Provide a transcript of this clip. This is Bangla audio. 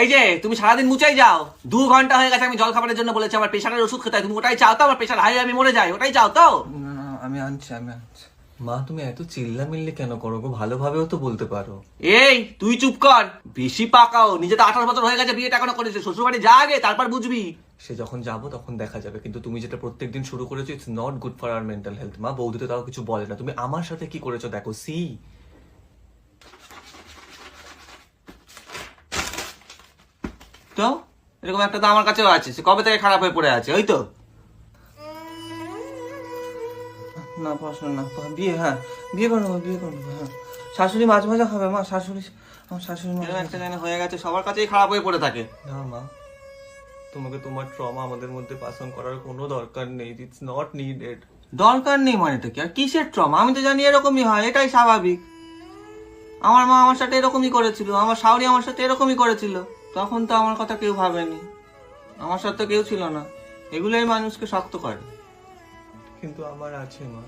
এই যে তুমি সারাদিন মুচাই যাও, 2 ঘন্টা হয়ে গেছে আমি জল খাবারের জন্য বলেছি, আমার প্রেশারের ওষুধ খেতে হয়, তুমি ওটাই চাও তো? আমার প্রেশার হাই, আমি মরে যাই, ওটাই চাও তো? না না, আমি আনছি। মা তুমি এত চিল্লামিল্লি কেন করো গো? ভালোভাবেও তো বলতে পারো। এই তুই চুপ কর, বেশি পাকাও। নিজে তো 18 বছর হয়ে গেছে, বিয়েটা এখনো করেছে। শ্বশুর বাড়ি যা আগে, তারপর বুঝবি। সে যখন যাবো তখন দেখা যাবে, কিন্তু তুমি যেটা প্রত্যেকদিন শুরু করেছো, it's not good for our mental health. মা বৌদি তো তাও কিছু বলে না, তুমি আমার সাথে কি করেছো দেখো। সি তো এরকম একটা তো আমার কাছেও আছে, সে কবে থেকে খারাপ হয়ে পড়ে আছে, ওই তো। না পড়াশোনা না, বিয়ে, হ্যাঁ বিয়ে করে নেবো, হ্যাঁ। শাশুড়ি মাছ ভাজা খাবে মা, আমার শাশুড়ি মাছ এরকম একটা জায়গা হয়ে গেছে, সবার কাছেই খারাপ হয়ে পড়ে থাকে। না মা, তোমাকে তোমার ট্রমা আমাদের মধ্যে পাস অন করার কোনো দরকার নেই, ইটস নট নিডেড। দরকার নেই মানে তো কি? আর কিসের ট্রমা? আমি তো জানি এরকমই হয়, এটাই স্বাভাবিক। আমার মা আমার সাথে এরকমই করেছিল, আমার শাশুড়ি আমার সাথে এরকমই করেছিল। তখন তো আমার কথা কেউ ভাবেনি, আমার সাথে কেউ ছিল না। এগুলোই মানুষকে শক্ত করে। কিন্তু আমার আছে মা।